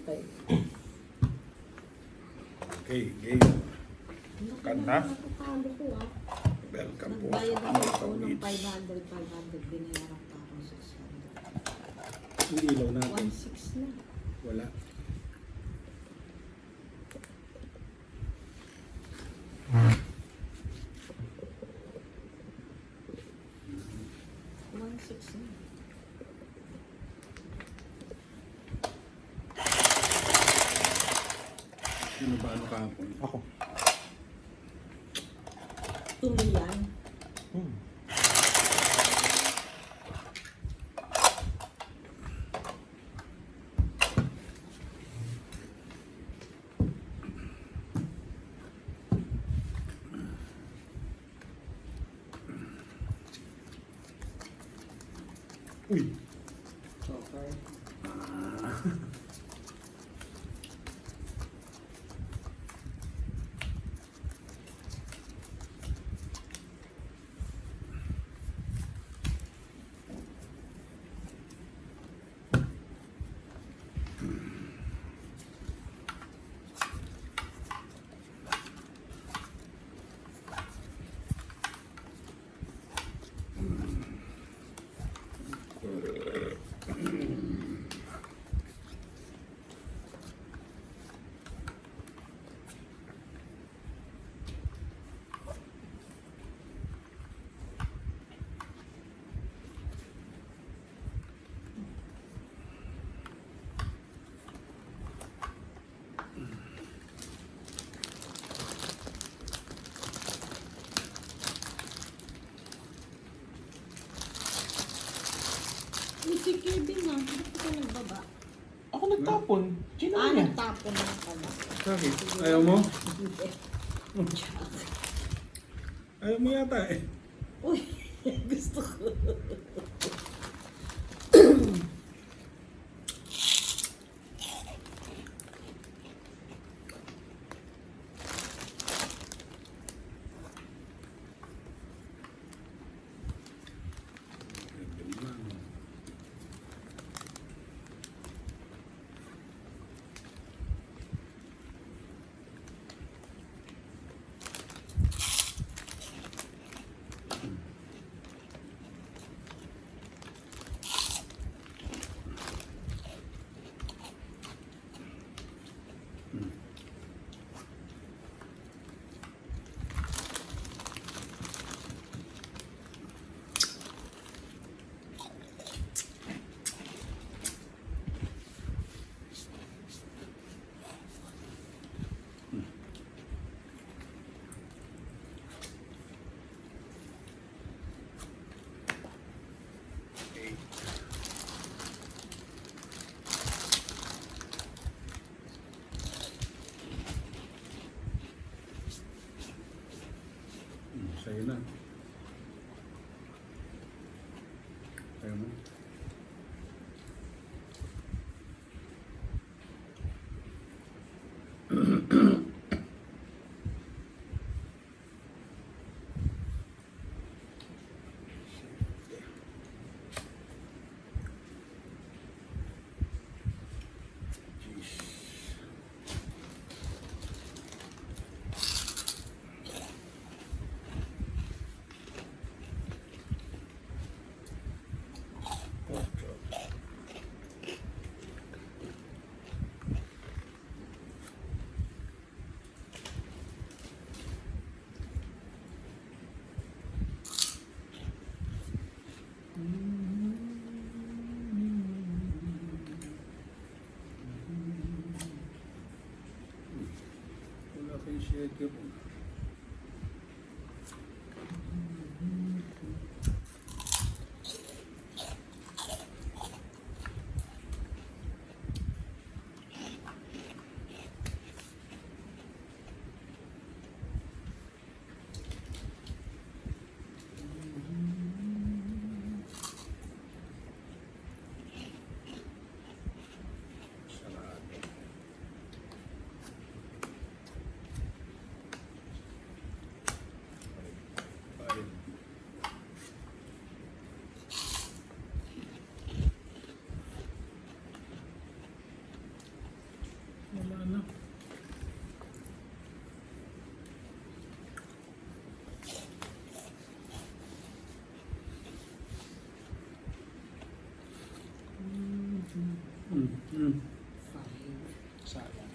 tayo. Okay, game. Kan na? Natutalo ko ah. Welcome po Nagbayad sa ako American ng Beach. 500, binayaran pa ako 600. Yung ilaw natin. 1.6 na. Wala. One six na. Sino ba ano kahapon? Ako. Tuloy yan. Uy! Okay. Si Kevin na, bakit ka nagbaba? Ako nagtapon. Sino niya? Nagtapon na pala. Bakit? Ayaw mo? Hindi. Ayaw mo yata eh. Uy, gusto ko. Sa'yo na. Ayaw mo? Wala kayong shaker. Sarado. Wala na. Mm. Five. Sayang.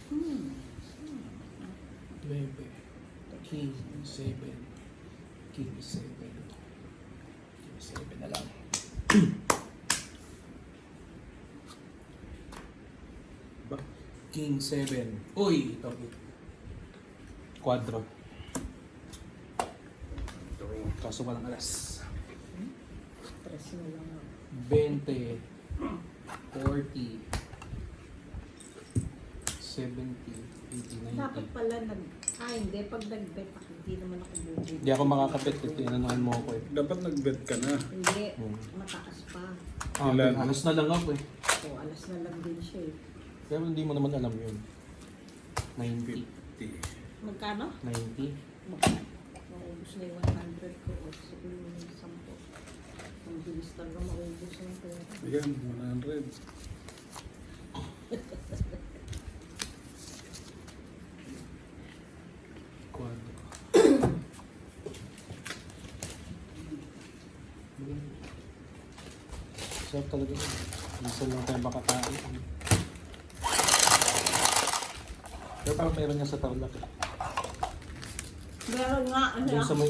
Hmm. 9. King 7. King 7. King 7 na lang. Ba? King 7. Uy! Ito. Quadro. Kaso walang alas. Tres na lang ako. 20. 40. 70. 80. 90. Dapat pala hindi. Pag nag-bet ako, hindi naman ako bubog. Hindi ako makakapit. Ito inanuhan mo ako eh. Dapat nag-bet ka na. Hindi. Hmm. Mataas pa. Ah, Ilan? alas na lang ako eh. O, alas na lang din siya eh. Pero hindi mo naman alam yun. 90. 50. Magkano? 90. Maubos na yung 100 ko. O, siguro yung 10. Ang bilis talaga maubos ng pera. Ayan, 100. Quadro. Sarap talaga yun. Minsan lang tayo makakain. Pero parang meron nga sa Tarlac eh. Meron nga, Doon sa may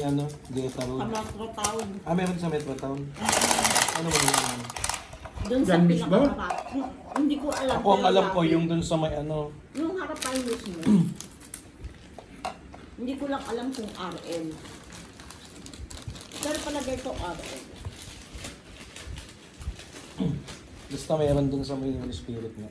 Geta Road. Kamakro Town. Ah, meron sa Metro Town. Ano mo yun? Doon sa Yan mismo? pinakaharap. Hindi ko alam. Ako ang pero alam ko dati, yung doon sa may yung harapan mismo. Hindi ko lang alam kung RL. Pero palagay ko RL. basta meron doon sa may Holy Spirit nga.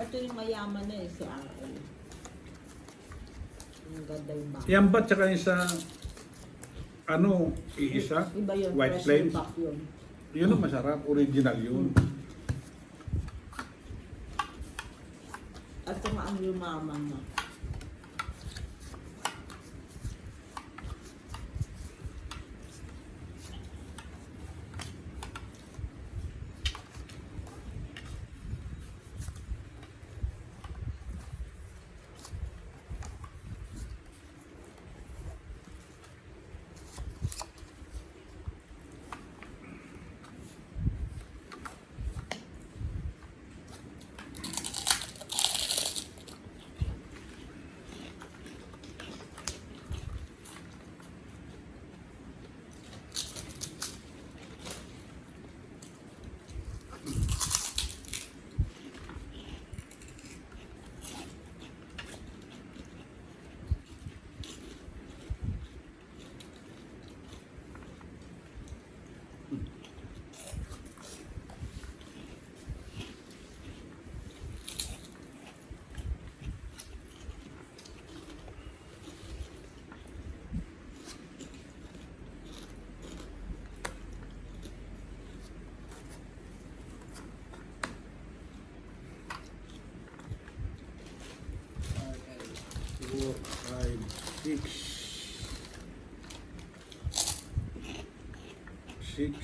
Ito yung mayaman na eh, si RL. Ang ganda yung back. Yan ba tsaka yung sa iisa? Iba yun, White fresh Plains? yung back yun. Yun ang masarap, original yun. At kung ang yumaman na. Four, five, six. Six.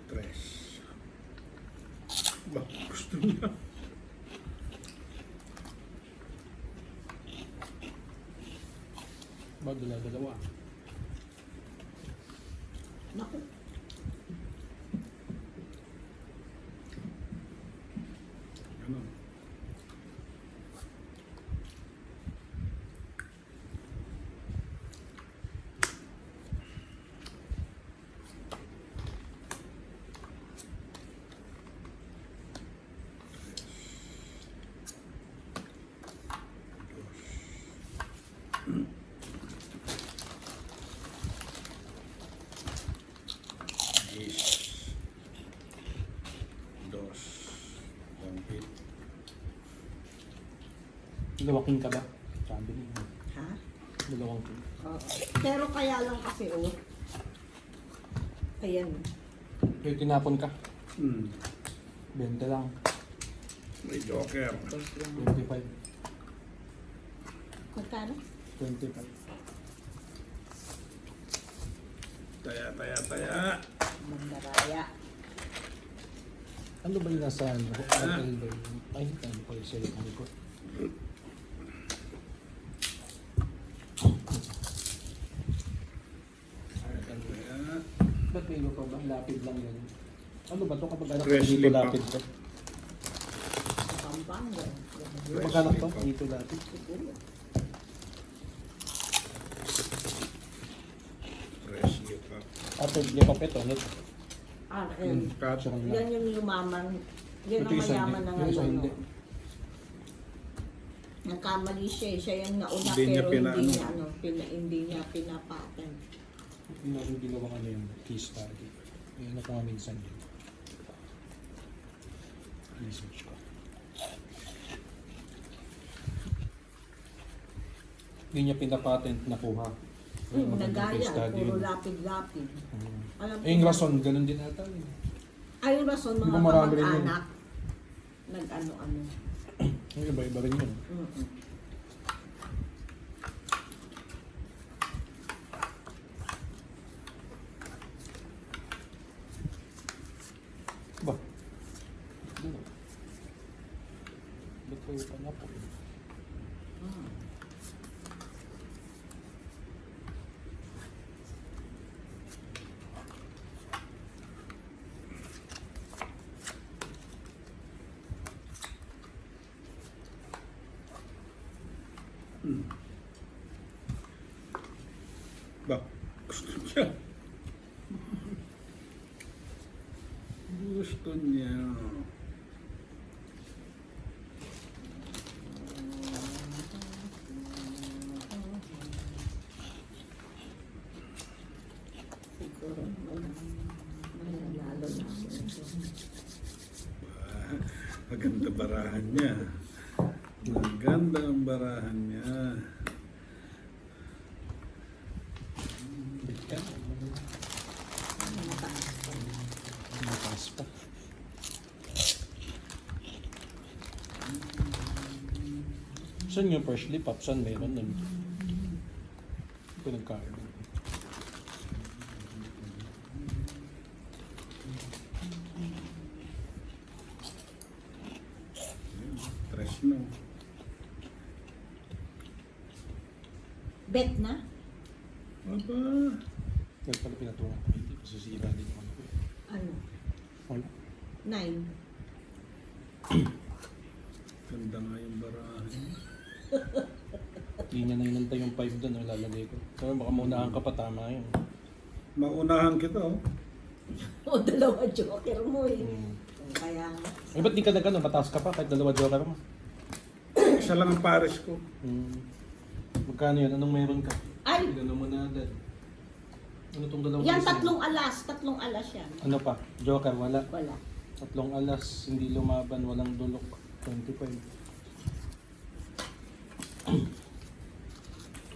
Tres. Ba, gusto niya. Ba, dalawa. Naku, Ano? Yes. Dos. Langkit. Dalawang king ka ba? Sabi niya. ha? Dalawang king. Oo. Pero kaya lang kasi ayan. Kaya tinapon ka. 20 20 lang. May joker. Tapos yung 25. Magkano? 25. Taya. Mandaraya. Ano ba yung nasa ano? Hotel ba yun? Ay, ano pa yung cellphone ko? Taya. Ba't may iba pa ba? Lapid lang yan. Ano ba ito kapag anak ko Freshly dito packed. lapid ko? Pampanga. Kapag anak ko dito lapid. Siguro. Freshly pa. At lipa pa ito, ano? Ah, Cut. Tsaka yan lang. yung yumaman. Yan ang Ito isa mayaman hindi. ng Yung isa ano. hindi. Nagkamali siya eh. Siya yung nauna Hindi niya pero pina- hindi niya hindi niya pinapaten. Hindi na rin ginawang ano yung case study. Ayun ako nga minsan yun. Research ko. Hindi niya pinapatent na kuha. Nagaya, Case study puro yun. lapid-lapid. Alam ko Eh, yung na- rason, ganun din ata yun. Ay, yung rason, Di mga ba marami rin yun? kamag-anak. Nag-ano-ano. Yung iba-iba rin yun. Mm-mm. Ba? Ano? Ba't kayo pa na po? Ah. Ba? Gusto niya. Gusto niya. Siguro, mananalo na ako nito. Maganda barahan niya. Maganda ang barahan niya. Yan. Mataas pa. Saan yung freshly pop? Saan meron nun? Ito nagkain. Fresh no. Bet na? Aba. Kaya pala pinatuwa ko. Hindi ko sisira din ako. Ano? Wala. 9. Ganda nga yung barahan. Hindi niya na inantay yung 5 doon. Lalagay ko. Pero baka maunahan ka pa, tama yun. Maunahan kita oh. O, dalawa joker mo eh. Hmm. Kaya nga. Eh, ba't di ka nagano? Mataas ka pa kahit dalawa joker mo. Isa lang ang pares ko. Hmm. Magkano yan? Anong meron ka? Ay! Gano'n mo na agad. Ano tong dalawang Yan, isa? tatlong alas yan. Ano pa? Joker, wala. Wala. Tatlong alas, hindi lumaban, walang dulok. 25.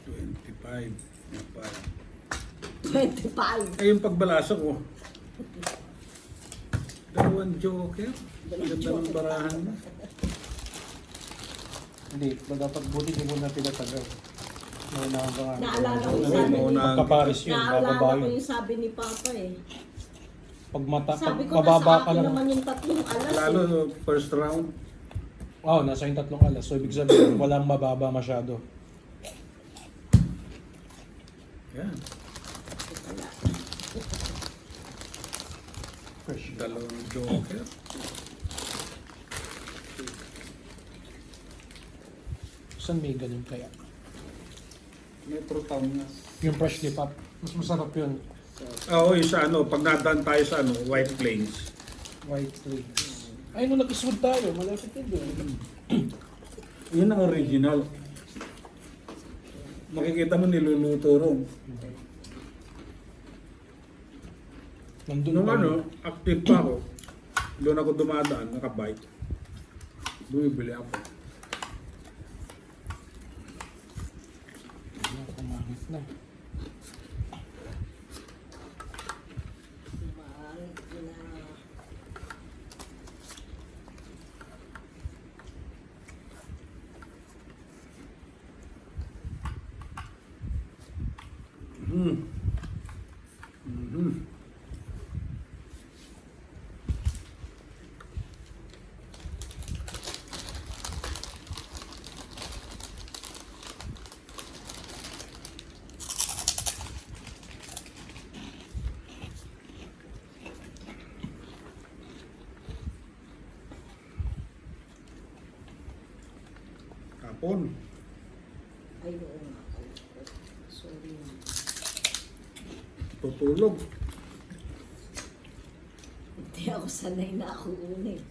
25. 25. Ay, yung pagbalasa ko. Dalawang joker. Ganda ng barahan mo. Hindi, dapat buti hindi mo na pinatagal. Naunahan ka nga. Naalala ko yung Oo, sabi ni maunahan. Pagkaparis yun, Naalala bababa ko yun. yung sabi ni Papa eh. Pag mata, pag Sabi ko mababa nasa ka akin lang. naman yung tatlong alas Lalo eh. first round. Oo, nasa yung tatlong alas. So, ibig sabihin, walang mababa masyado. Yan. Wala. Fresh. Dalawang joker. Saan may ganun kaya? Metro Town nga. Yung freshly pop, mas masarap yun. Oo, yung sa ano, pag nadaan tayo sa ano, White Plains. White plains. Ay, nung nag-iswood tayo, malapit yun doon. Yun ang original. Makikita mo niluluto ron. Nandun Nung pa ano, yun. active pa ako, doon ako dumadaan, nakabike. Bumibili ako. Ayan, kumangit na. Mahal na. Mhm. Kapon. Ay, oo nga. Sorry na. Tutulog. Hindi ako sanay na ako una eh.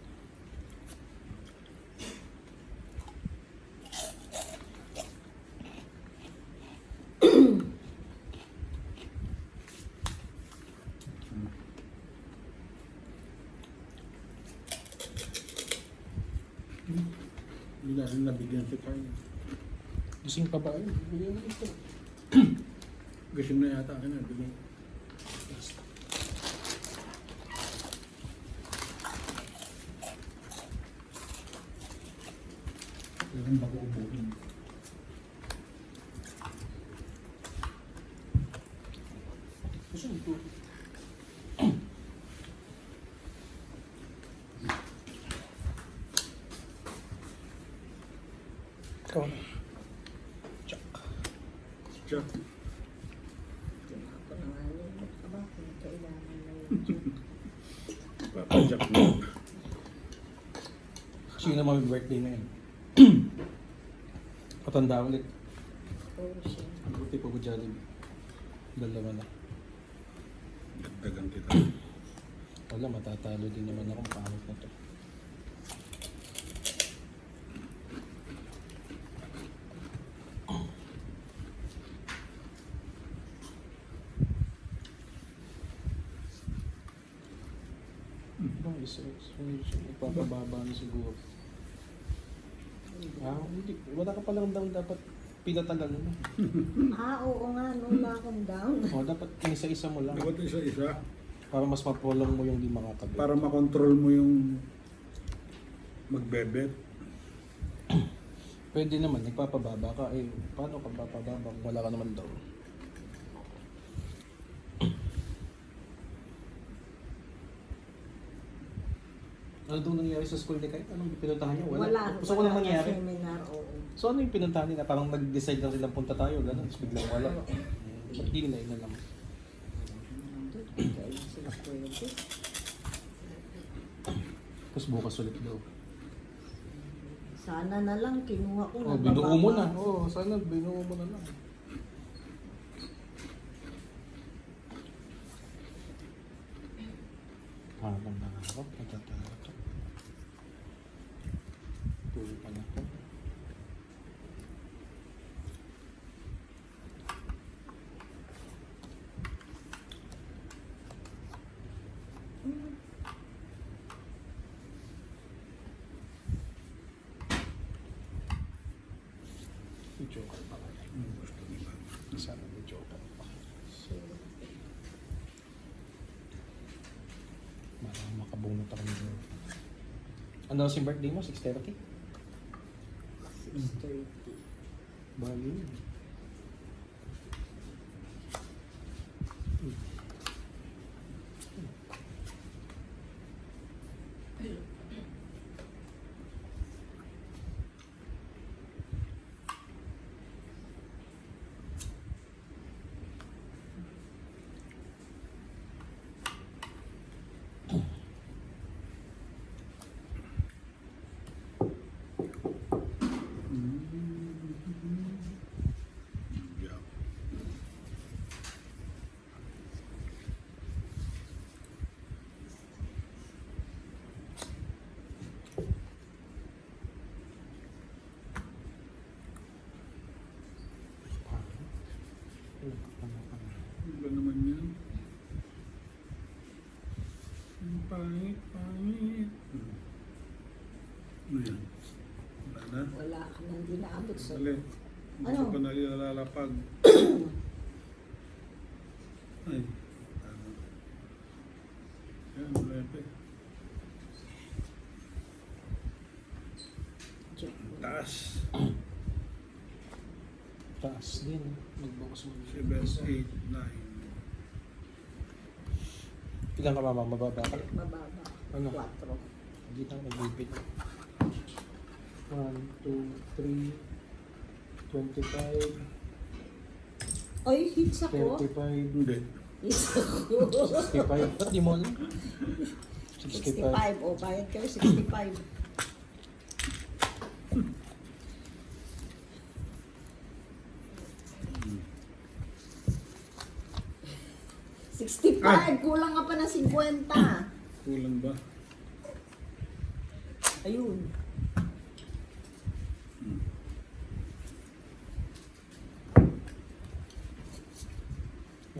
Hindi na rin nabigyan si Carl. Gising pa ba yun? Bigyan mo ito. Gising na yata akin na bigyan. Kailan bago ubuhin? Gusto mo ito. Ikaw na. Check. Check. Pinapanahalin ka ba kung kailangan na yun? Papajack na. Sino naman may birthday na yun? Patanda ulit. Oo siya. Buti pa ko Jollibee. Dalawa na. Dagdagan kita. Wala, matatalo din naman akong pangit na to. Ipapababa na siguro. Hindi. Wala ka palang down, dapat pinatagal mo. Oo nga, nung na-calm down. Dapat isa-isa mo lang. Dapat isa-isa. Para mas mapolong mo yung di makakabit. Para makontrol mo yung magbebet. Pwede naman, nagpapababa ka. Paano ka papababa kung wala ka naman daw? Ano daw nangyari sa school ni Kyle? Anong pinuntahan niyo? Wala. So, walang nangyari? Seminar, oo. So, ano yung pinuntahan nila? Parang nag-decide lang silang punta tayo, gano'n. Tapos biglang wala. Ba't di nila ina lang? Kaya sila pwede. Tapos bukas ulit daw. Sana na lang, kinuha ko. Binuo mo na. nabababa. Sana binuo mo na lang. Parang nangarap. Natatalo ito. Tuloy pa na ako. May joker pa kaya. Gusto nila. Sana may joker pa. Sure. Marang makabunot ako nito. Ano si birthday mo? 6:30? 6:30. Bali yun. Yeah. Wala naman yan. Ang pangit, pangit. Ano yan? Wala na? Wala ka nang dinaabot sa... Dali. Hindi Ano? ko pa nalilalapag. Ay. Ano? Yan, lepe. Check. Taas. Taas din. Magbukas mo. 7, 8, 9. Ilan ka mama? Mababa ka? Mababa. Ano? 4. Hindi na nagbibit. 1, 2, 3, 25, Ay, hits ako. 35, Hindi. Hits ako. 65. Ba't di mo alam? 65. 65. O, bayad kayo 65. Kulang ka pa ng 50. Kulang ba? Ayun.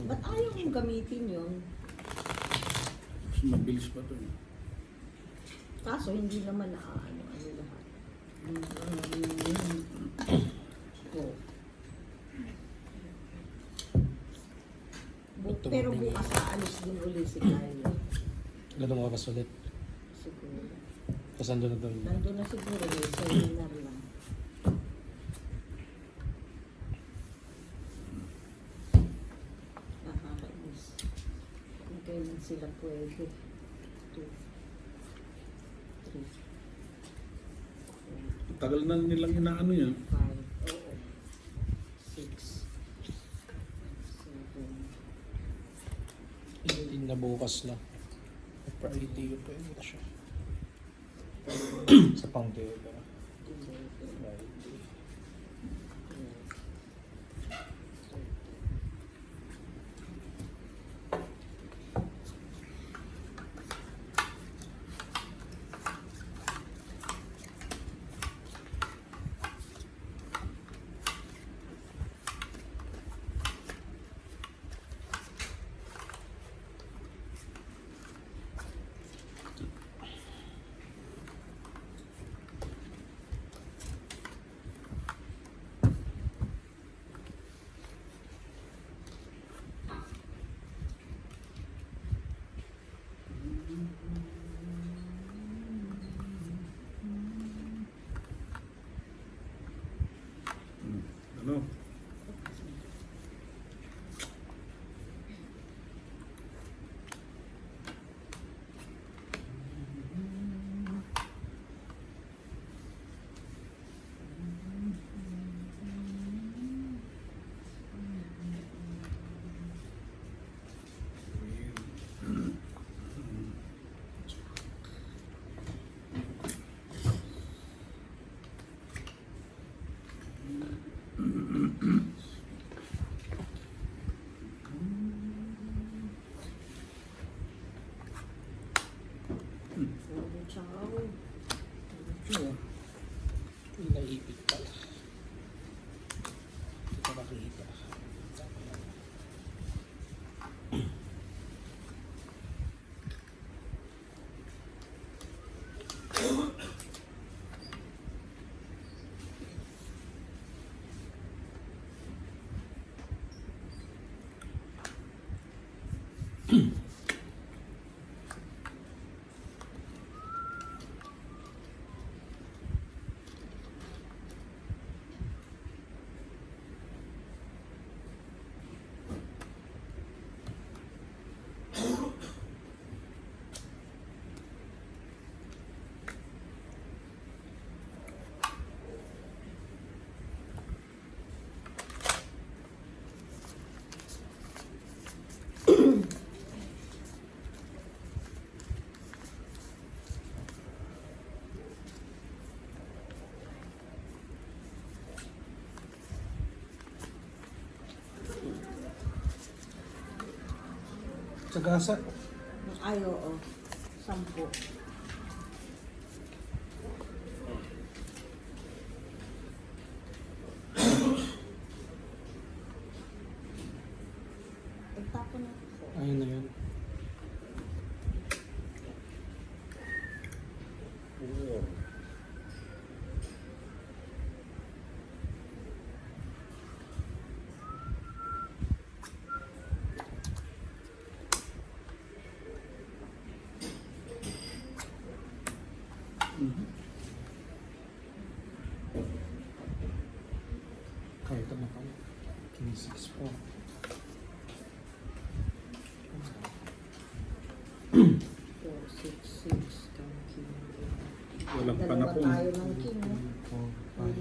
Ba't ayaw mong gamitin yun? Mas mabilis pa to. Kaso hindi naman ano lahat. Oh. Pero bukas aalis din ulit si Carlo. Ganun oras ulit. Siguro. Tapos ando na doon. Nandun na siguro, may seminar lang. Nakakainis. Kung kailan sila pwede. 2, 3, Tagal na nilang inaano yan. 5, oo. 6, 7, 18 na bukas na. Friday yung pwede na siya. Sa Pangdela. 11, Friday. Ano? Ciao. Naipit pala. Hindi ko makikita. Sa gasa. Ay, oo. 10. Pagtapon na po. Ayun na yun. Ay, ito na pala. King 6 po. 4, 6, 6, king. Walang Dalawa panapon. tayo ng king. Hindi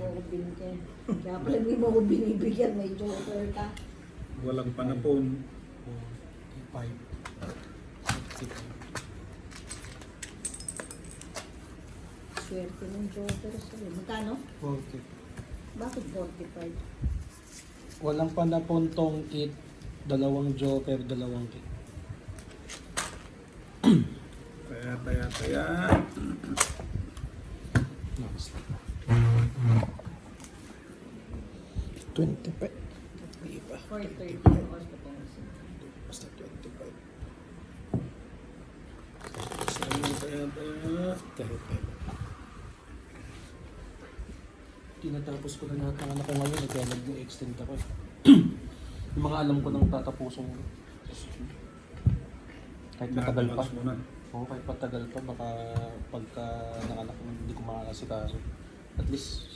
mo ko binigyan. Kaya pala hindi mo ko binibigyan. May joker ka. Walang panapon. 5. Swerte ng joker sa'yo. Magkano? 40. Bakit 45? Walang panapon tong 8. Dalawang joker, dalawang king. Taya. Next. 25. Hindi pa. 430 oras pa pong kasi. Basta 25. Taya. Tinatapos ko na lahat ng anak ko ngayon, kaya nag-extend ako. Yung mga alam ko nang tatapusin ko. Kahit matagal pa. Lahat muna. Oo, kahit matagal pa, baka pagka nanganak ko hindi ko makakasikaso. At least,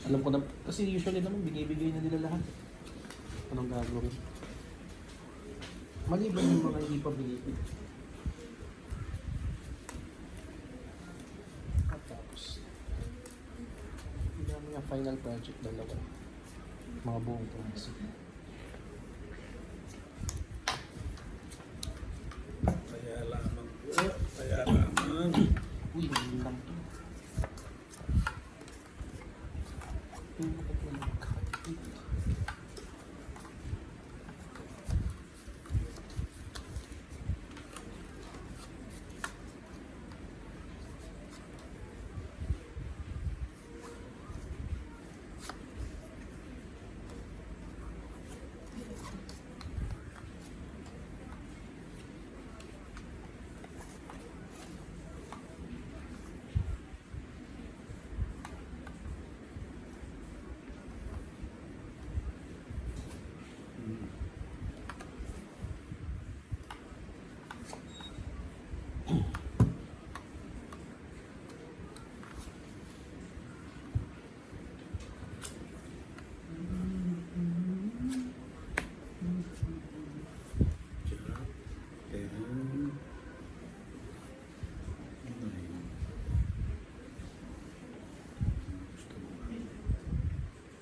alam ko na, kasi usually naman, bigay-bigay na nila lahat. Anong gagawin? Maliban yung mga hindi pa binibig. At tapos, hindi naman yung final project, dalawa. Mga buong project. Taya lamang. Uy, hindi lang to.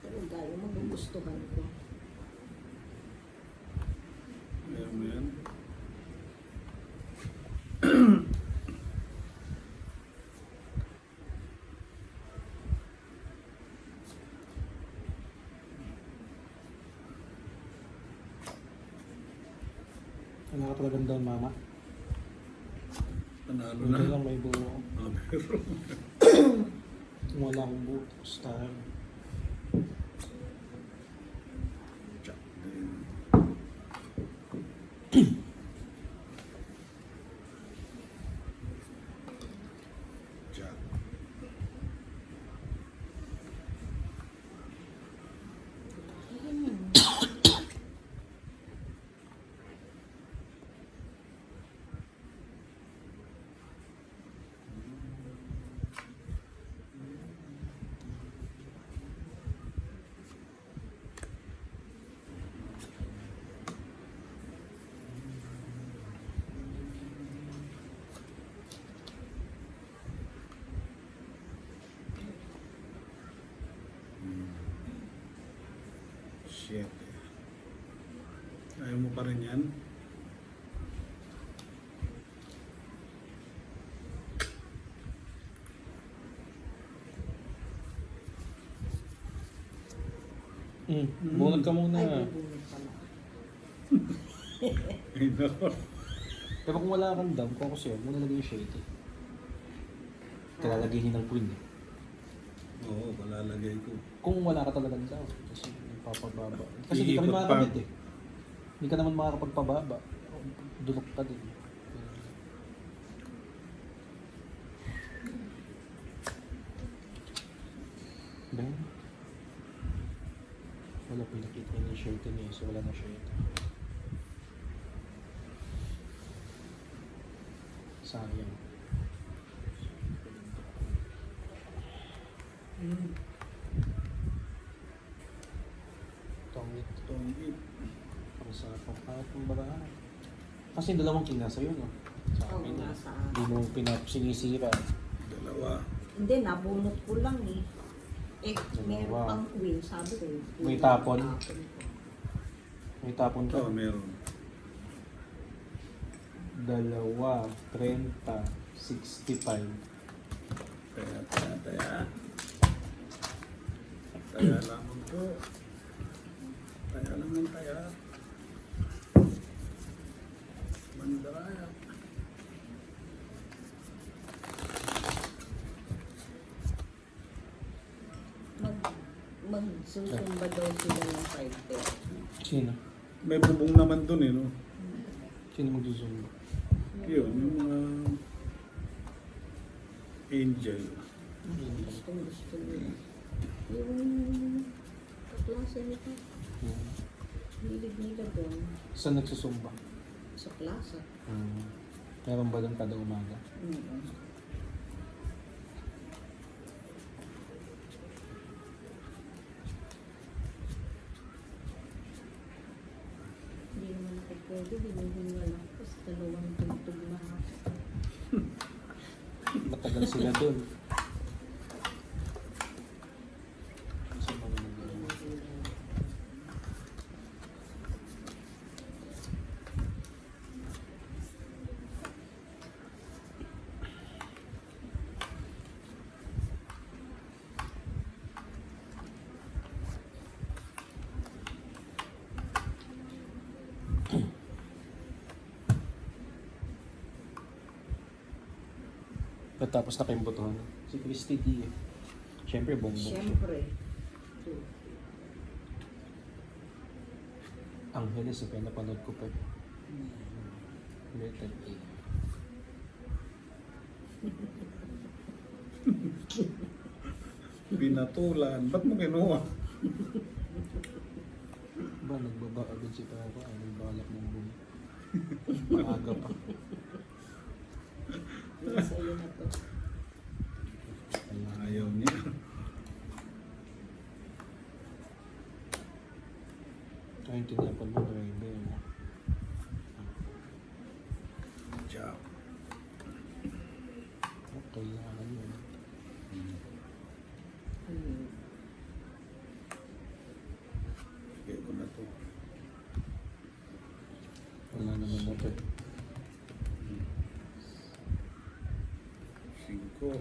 Pero gaya mo, gugustuhan ko. Ayan mo yan. Wala ka talagang down, mama. Panalo Hindi na. lang may buo. Ah, pero Wala akong buo. Style. Jack din. Jack. Shit. Ayaw mo pa rin yan? Bunod ka muna. Ay, bubunod pala. Ay, nako. Pero kung wala kang dam, kung ako sa'yo, muna lagay yung shade. Kalalagay ng queen. Oo, palalagay ko. Kung wala ka talagang dam, kasi papababa. Kasi hindi ka Iikot rin pa. makakabit eh. Hindi ka naman makakapagpababa. Dunok ka din. Ben? Wala pinakita niya yung shirt niya, so wala na shirt. Sayang. Tongit. Tongit. Para sa pangkakot ng barahan. Kasi dalawang kinasa yun, no? Sa Oo, akin, nasa hindi mo sinisira. Dalawa. Hindi, nabunot ko lang eh. Eh, meron Dalawa. pang queen, sabi ko. May tapon. ko. May tapon ka. Oo, meron. 2, 30, 65. Taya. Taya lamang po. Taya lang ng taya. Mandaraya. Magsusumba daw sila ng 5:30. Sino? May bubong naman dun eh, no? Sino magsusundo? Yun, yung mga angel. Gustong gusto nila. Yung kaklase nito, hilig nila doon Saan nagsusumba? sa plaza. Meron ba doon kada umaga? Hindi naman ako pwede, hinuhinga lang ako sa dalawang tugtog na ako. Matagal sila doon. Sa mga nag- Tapos na kayong botohan. Si Christy D. Siyempre, bongbong siya. Siyempre. Angeles, eh, kaya napanood ko pa. Rated A. Binatulan. Ba't mo kinuha? Ba, nagbaba agad si Papa. Anong balak ng buhay? Maaga pa. Yung sa'yo na to. Ayaw niya. Kaya yung tinapan mo, driver. Ciao. Kailangan yun. Kaya ko na to. Wala naman na to. 5. 5, 4.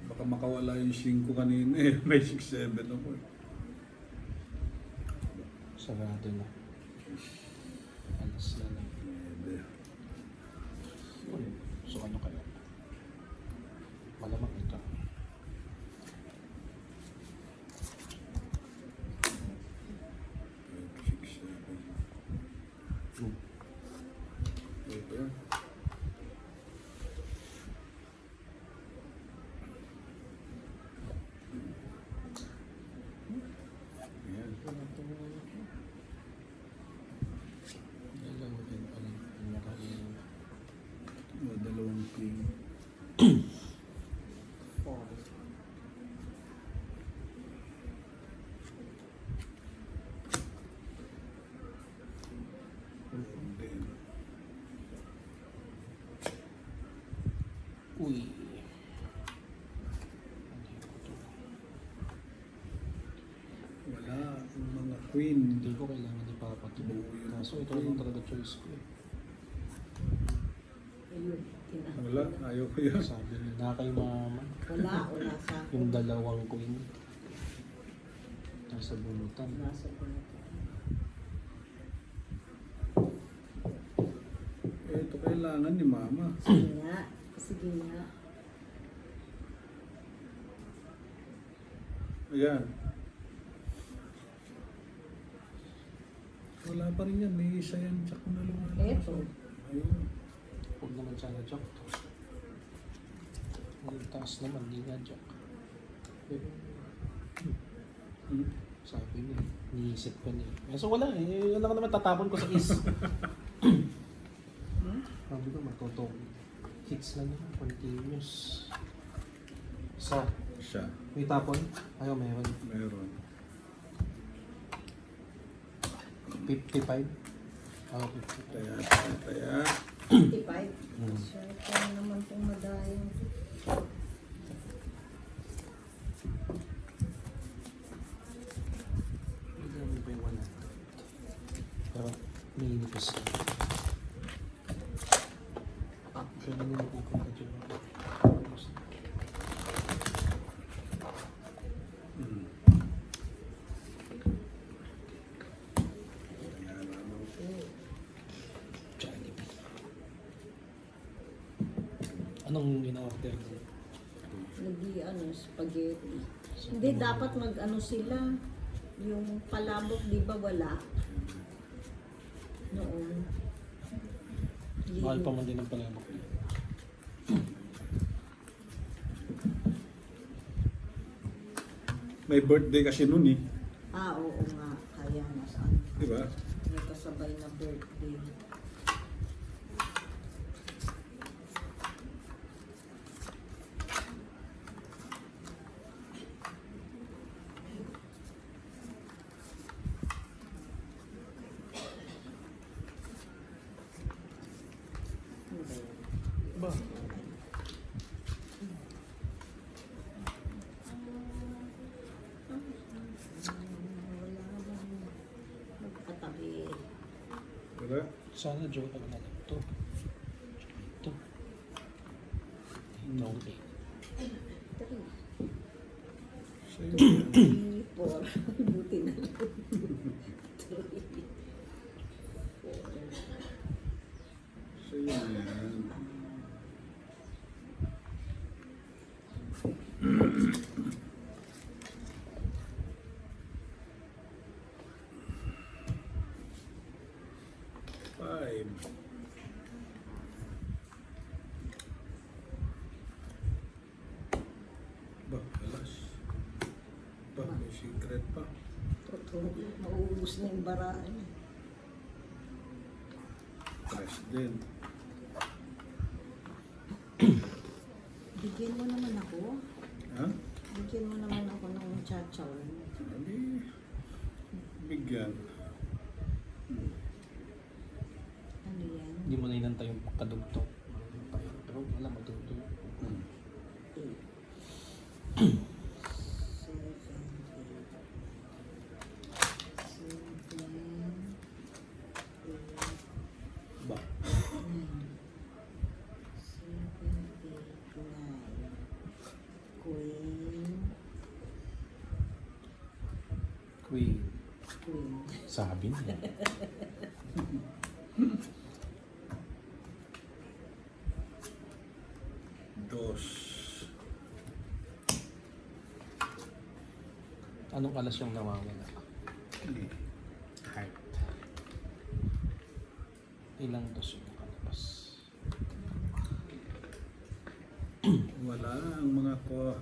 Baka makawala yung 5 kanina eh. May 6, 7 ako eh. Sarado na. Alas na lang. Pwede. So ano kaya? Malamang ito. 5, 6, 7. Ito. Ayan. Dalawa din pala. Ang nakain. Dalawang king. 4. Then, Uy. wala ang mga queen. Hindi ko kailangan ni Papa to. Kaso ito lang talaga choice ko eh. Ayun, Wala, ayaw ko yan. Sabi niya, na kay mama. wala sa akin. Yung dalawang queen. Nasa bunutan. Nasa puno. Ito kailangan ni mama. Sige nga. Sige nga. Ayan. Wala pa rin yan. May isa yan. Tsak na lang. Eto. Ayun. Huwag naman sana joke to. Yung taas naman, hindi nga joke. Pero, Hmm. sabi niya, niisip ko niya. So wala eh, wala ka naman tatapon ko sa is. Sabi ko, matutong. Hits lang yun, continuous. Sa, Siya. may tapon? Ayaw, meron. Meron. 55? Oo, 55. Taya, taya. 55. Hmm. Sure, kaya naman pong madayo. Bigyan mo ba yung 100? Pero, minipis ka. Pero minipis ko na dyan. Hmm. Taya naman po. Jollibee. Anong in-order mo? Spaghetti. Hindi, dapat mag-ano sila. Yung palabok, di ba wala? Noon. Mahal pa man din ang palabok. May birthday kasi nun eh. Ah, oo nga. Kaya nasaan. Di ba? May kasabay na birthday. Ano ba yun? Ba? Wala lang. Magkatabi. Diba? Sana joke ako na lang. Ito. Ito. No, okay. 3, Sa'yo yan. 4. Buti na lang. 3, 4. Sa'yo yan. Five. Ba, alas. Ba, may secret pa. Totoo. Mauubos na yung baraan. Tres din. Bigyan mo naman ako. Ha? Bigyan mo naman ako ng chachaw. Sabi, bigyan. Ano yan? Hindi mo na inantay yung kadugtong. Pero wala magdugtong. 8, 7, 8, 7, Ba? 9, Queen. Queen. Sabi niya. Dos. Anong alas yung nawawala? Heart. Ilang dos yung nakalabas? Wala ang mga ko.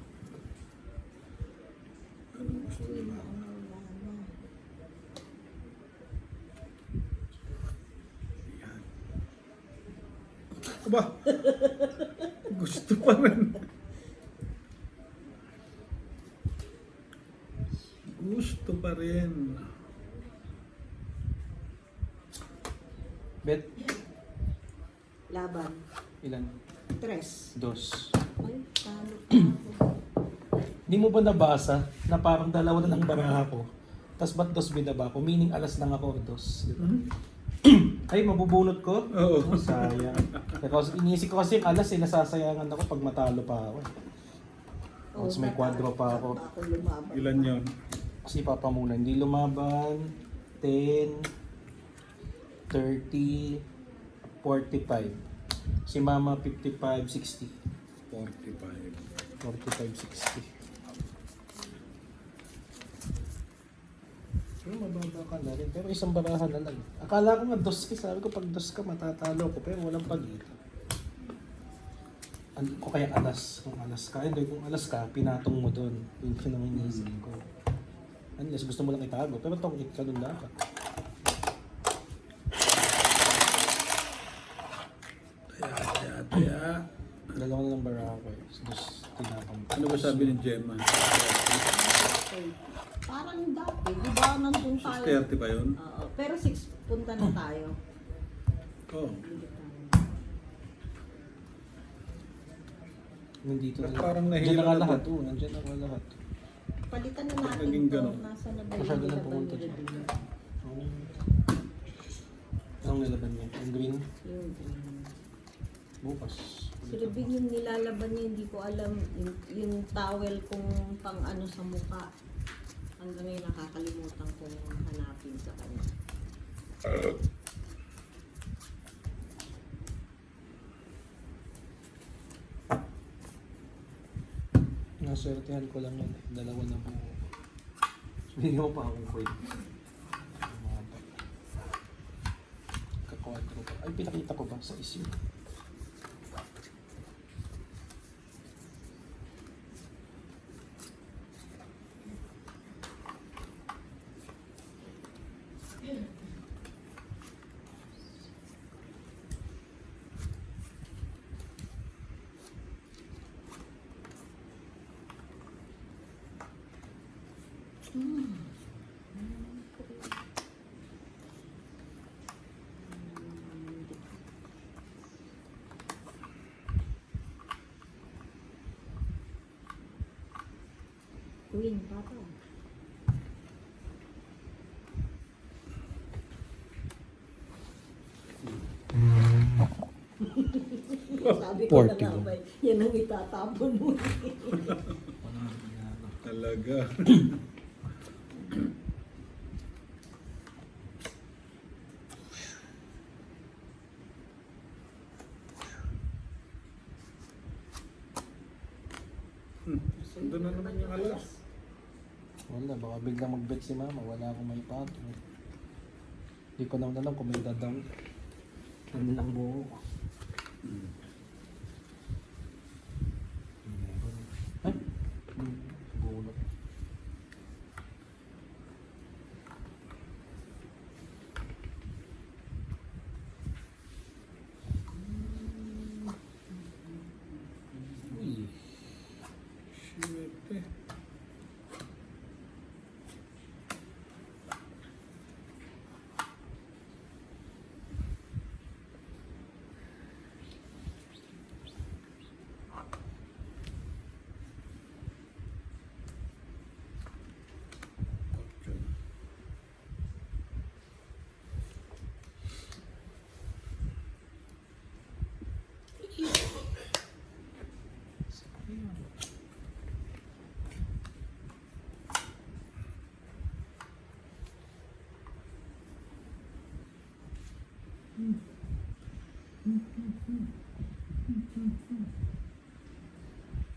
Anong gusto nila? Yan. Aba! Gusto pa rin. Gusto pa rin. Bet? Laban. Ilan? 3. Dos. Ay, talo pa ako. Hindi mo ba nabasa na parang dalawa na lang baraha ko? Tapos ba't dos binaba ko? Meaning alas lang ako, dos. Di ba? Ay, mabubunot ko? Oo. Oh, sayang. Kasi inisip ko kasi yung alas, nasasayangan ako pag matalo pa ako. Tapos may kwadro pa ako. Ako lumaban. Ilan yon? Si Papa muna, hindi lumaban. 10, 30, 45. Si Mama 55, 60. 45. 45, 60. Pero mababa ka na rin. Pero isang barahan na lang. Akala ko nga dos ka. Sabi ko pag dos ka matatalo ko. Pero walang pagitan. Ko kaya alas. Kung alas ka. Hindi, kung alas ka, pinatong mo doon. Yung pinanginisip ko. Unless gusto mo lang itago. Pero tongkit ka doon dapat. Taya, taya, Kaya, Dalawa na ng Barako eh. Tapos tinapang. ano ba sabi ni Gemma? Okay. Parang dati, di ba nandun tayo? 6:30 ba yun? Oo, pero 6 punta na tayo. Oo. Nandito na. Parang Nandiyan nahilo na na lahat. to. Oo, nandiyan na lahat. Palitan na natin Naging to. ganun. Nasa na ba Masyado yung na nilaban pumunta nila siya. dun? Oo. Anong nilaban niya? Yung green? Yung Bukas. si Rubing yung nilalaban niya, hindi ko alam yung towel kung pang ano sa mukha. Hanggang ngayon nakakalimutan kong hanapin sa kanya. Naswertehan ko lang yan eh. Dalawa na buo. Hindi mo pa akong coin. Kakwadro pa. Ay, pinakita ko ba sa issue? Queen, papa. Sabi ko na nga ba, yan ang itatapon mo. Talaga. Doon na naman yung alas. Wala, baka biglang mag-bet si mama. Wala akong may pato. Hindi ko naman alam kung may dadaw. Ano lang buo. Ay! Bulot. Uy. Shit eh.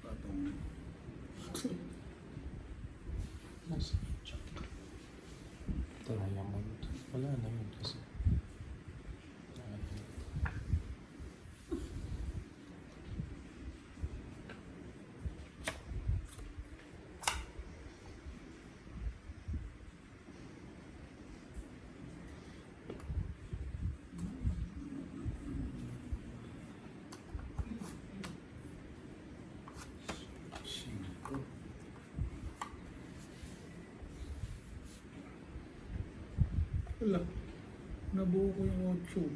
Patong. Nasa check. Diamond. Wala na yun kasi. Cinco. Wala. Nabuo ko yung 8.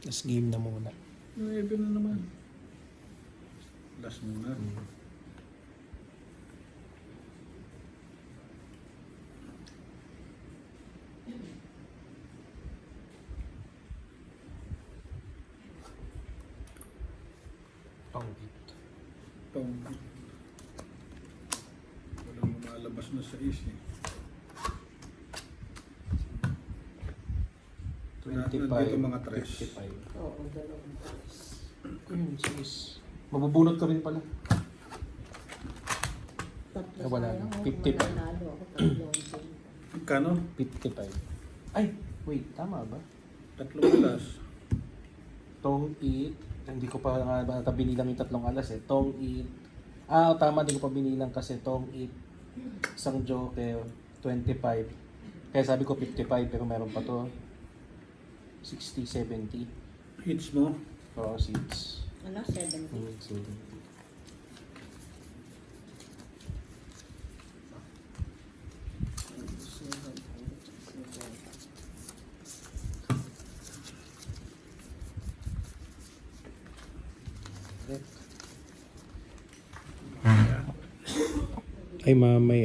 Last game na muna. 9 na naman. Last muna. Pangit. Walang lumalabas Lampas na sa easy. 25, Dito mga tres. 55. Oo, dalawang times. Sis. Mabubunot ka rin pala. Tatlo Ah, wala sayang, na. oh, 55. mananalo ako, tatlong game. Kano? 55. Ay, wait, tama ba? Tatlong alas. Tong eat. Hindi ko pa nga binilang yung tatlong alas eh. Tong eat. Tama, hindi ko pa binilang kasi tong eat. Isang joker, 25. Kaya sabi ko 55 pero meron pa to. 60, 70. Hits mo. Oo, 6. Ano, 70. 70. Ay, mamaya.